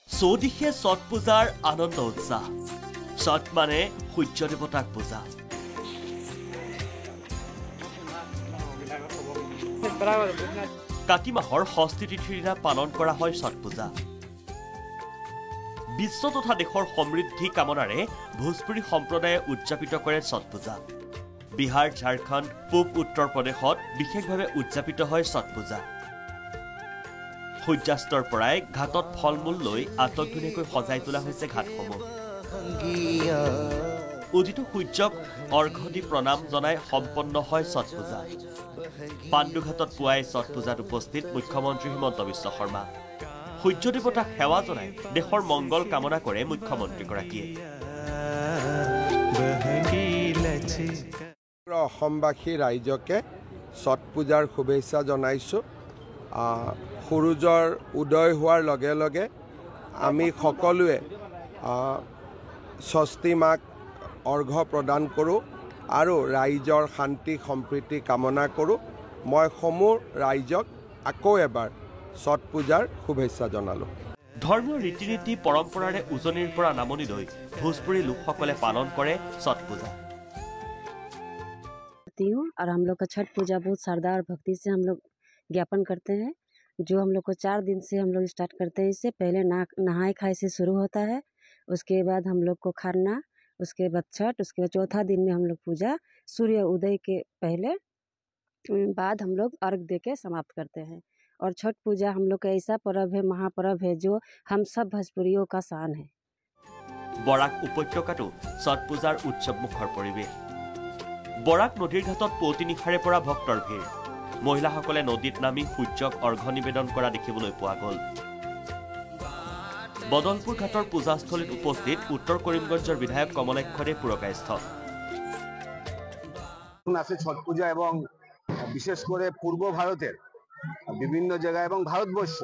চৌদিশে ছট পূজাৰ আনন্দ উৎসাহ ছট মানে সূৰ্য দেৱতাক পূজা কাতি মাহৰ ষষ্ঠী তিথিৰ দিনা পালন কৰা হয় ছট পূজা বিশ্ব তথা দেশৰ সমৃদ্ধি কামনাৰে ভোজপুৰী সম্প্ৰদায়ে উদযাপিত কৰে ছট পূজা বিহাৰ ঝাৰখণ্ড পূব উত্তৰ প্ৰদেশত বিশেষভাৱে উদযাপিত হয় ছট পূজা সূৰ্যাস্তৰ পৰাই ঘাটত ফলমূল লৈ আটকধুনীয়াকৈ সজাই তোলা হৈছে ঘাটসমূহ উদিত সূৰ্যক অৰ্ঘ্য দি প্ৰণাম জনাই সম্পন্ন হয় ছট পূজা পাণ্ডুঘাটত পুৱাই ছট পূজাত উপস্থিত মুখ্যমন্ত্ৰী হিমন্ত বিশ্ব শৰ্মা সূৰ্য দেৱতাক সেৱা জনাই দেশৰ মংগল কামনা কৰে মুখ্যমন্ত্ৰীগৰাকীয়ে অসমবাসী ৰাইজকে ছট পূজাৰ শুভেচ্ছা জনাইছোঁ সূৰ্যৰ উদয় হোৱাৰ লগে লগে আমি সকলোৱে ষষ্ঠী মাক অৰ্ঘ্য প্ৰদান কৰোঁ আৰু ৰাইজৰ শান্তি সম্প্ৰীতি কামনা কৰোঁ মই সমূহ ৰাইজক আকৌ এবাৰ ছট পূজাৰ শুভেচ্ছা জনালোঁ ধৰ্মীয় ৰীতি নীতি পৰম্পৰাৰে উজনিৰ পৰা নামনি লৈ ভোজপুৰী লোকসকলে পালন কৰে ছট পূজা और हम लोग का छठ पूजा बहुत श्रद्धा और भक्ति से हम लोग ज्ञापन करते हैं जो हम लोग को 4 दिन से हम लोग स्टार्ट करते हैं इससे पहले नहाए खाए से शुरू होता है उसके बाद हम लोग को खरना उसके बाद छठ उसके बाद चौथा दिन में हम लोग पूजा सूर्य उदय के पहले बाद हम लोग अर्घ दे के समाप्त करते हैं और छठ पूजा हम लोग का ऐसा पर्व है महापर्व है जो हम सब भोजपुरियों का शान है বৰাক উপত্যকাটো ছট পূজাৰ উৎসৱমুখৰ পৰিৱেশ বৰাক নদীৰ ঘাটত পুৱতি নিশাৰে পৰা ভক্তৰ ভিৰ মহিলাসকলে নদীত নামি সূৰ্যক অৰ্ঘ্য নিবেদন কৰা দেখিবলৈ পোৱা গ'ল বদলপুৰ ঘাটৰ পূজাস্থলীত উপস্থিত উত্তৰ কৰিমগঞ্জৰ বিধায়ক কমলেশ্বৰী পুৰকায়স্থ আছে ছট পূজা এবং বিশেষ করে পূর্ব ভারতের বিভিন্ন জায়গায় এবং ভারতবর্ষ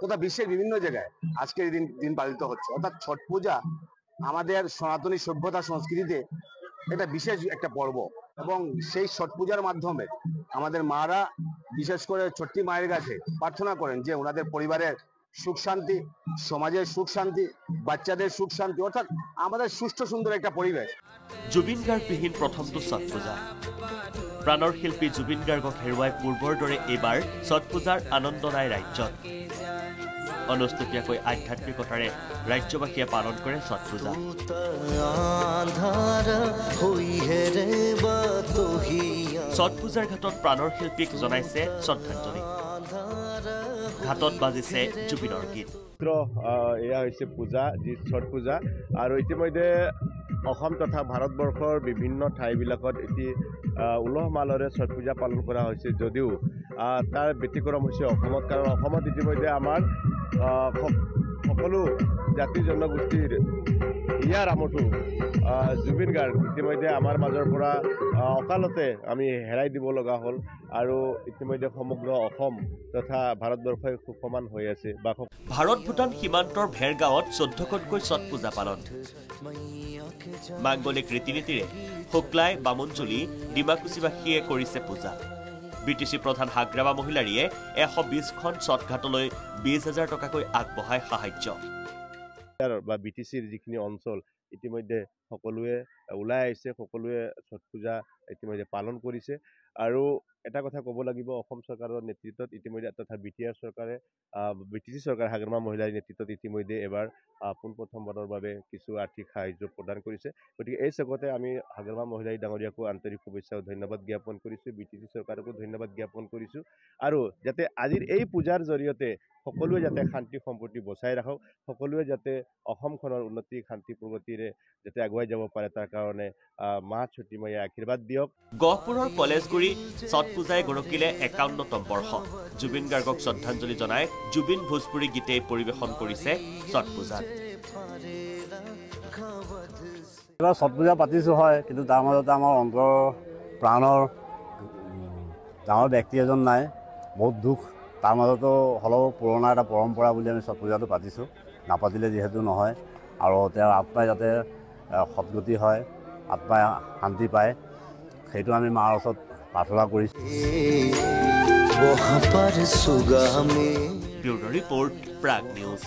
তথা বিশ্বের বিভিন্ন জায়গায় আজকের দিন পালিত হচ্ছে অর্থাৎ ছট পূজা আমাদের সনাতনী সভ্যতা সংস্কৃতিতে এটা বিশেষ একটা পর্ব এবং সেই ছট পূজার মাধ্যমে আমাদের মারা বিশেষ করে ছট্টি মায়ের কাছে প্রার্থনা করেন যে ওনাদের পরিবারের সুখ শান্তি সমাজের সুখ শান্তি বাচ্চাদের সুখ শান্তি অর্থাৎ আমাদের সুষ্ঠু সুন্দর একটা পরিবেশ জুবিন গাৰ্গবিহীন প্ৰথমটো ছট পূজা প্ৰাণৰ শিল্পী জুবিন গাৰ্গক হেৰুৱাই পূৰ্বৰ দৰে এইবাৰ ছট পূজাৰ আনন্দ নাই ৰাজ্যত অনুষ্টুপীয়াকৈ আধ্যাত্মিকতাৰে ৰাজ্যবাসীয়ে পালন কৰে ছট পূজা ছট পূজাৰ ঘাটত প্ৰাণৰ শিল্পীক জনাইছে শ্ৰদ্ধাঞ্জলি ঘাটত বাজিছে জুবিনৰ গীত এয়া হৈছে পূজা যি ছট পূজা আৰু ইতিমধ্যে অসম তথা ভাৰতবৰ্ষৰ বিভিন্ন ঠাইবিলাকত এটি উলহ মালৰে ছট পূজা পালন কৰা হৈছে যদিও তাৰ ব্যতিক্ৰম হৈছে অসমত কাৰণ অসমত ইতিমধ্যে আমাৰ সকলো জাতি জনগোষ্ঠীৰ ইয়াৰ আমঠু জুবিন গাৰ্গ ইতিমধ্যে আমাৰ মাজৰ পৰা অকালতে আমি হেৰাই দিব লগা হ'ল আৰু ইতিমধ্যে সমগ্ৰ অসম তথা ভাৰতবৰ্ষই সুখমান হৈ আছে ভাৰত ভূটান সীমান্তৰ ভেৰগাঁৱত 14খনকৈ ছট পূজা পালন মাংগলিক ৰীতি নীতিৰে শুক্লাই বামুণজুলি ডিমাকুচিবাসীয়ে কৰিছে পূজা বিটিচি প্ৰধান হাগ্ৰাবা মহিলাৰীয়ে 120খন ছট ঘাটলৈ 20,000 টকাকৈ আগবঢ়ায় সাহায্য বা বিটিচিৰ যিখিনি অঞ্চল ইতিমধ্যে সকলোৱে ওলাই আহিছে সকলোৱে ছট পূজা ইতিমধ্যে পালন কৰিছে আৰু এটা কথা ক'ব লাগিব অসম চৰকাৰৰ নেতৃত্বত ইতিমধ্যে তথা বিটিআৰ চৰকাৰে বিটিচি চৰকাৰ হাগ্ৰামা মহিলাৰ নেতৃত্বত ইতিমধ্যে এবাৰ পোনপ্ৰথমবাৰৰ বাবে কিছু আৰ্থিক সাহায্য প্ৰদান কৰিছে গতিকে এই চেগতে আমি হাগ্ৰামা মহিলাই ডাঙৰীয়াকো আন্তৰিক শুভেচ্ছা আৰু ধন্যবাদ জ্ঞাপন কৰিছোঁ বিটিচি চৰকাৰকো ধন্যবাদ জ্ঞাপন কৰিছোঁ আৰু যাতে আজিৰ এই পূজাৰ জৰিয়তে সকলোৱে যাতে শান্তি সম্প্ৰীতি বচাই ৰাখক সকলোৱে যাতে অসমখনৰ উন্নতি শান্তি প্ৰগতিৰে যাতে আগুৱাই যাব পাৰে তাৰ কাৰণে মা ছটি মায়ে আশীৰ্বাদ দিয়ক গহপুৰৰ কলেজগুৰি ছট পূজাই গৰকিলে 51তম বৰ্ষ জুবিন গাৰ্গক শ্ৰদ্ধাঞ্জলি জনাই জুবিন ভোজপুৰী গীতে পৰিৱেশন কৰিছে ছট পূজাত এবাৰ ছট পূজা পাতিছোঁ হয় কিন্তু তাৰ মাজতে আমাৰ অন্তৰ প্ৰাণৰ ডাঙৰ ব্যক্তি এজন নাই বহুত দুখ তাৰ মাজতো হ'লেও পুৰণা এটা পৰম্পৰা বুলি আমি ছট পূজাটো পাতিছোঁ নাপাতিলে যিহেতু নহয় আৰু তেওঁৰ আত্মাই যাতে সৎগতি হয় আত্মাই শান্তি পায় সেইটো আমি মাৰ ওচৰত প্ৰাৰ্থনা কৰিছোঁ ব্যুৰ' ৰিপৰ্ট প্ৰাগ নিউজ।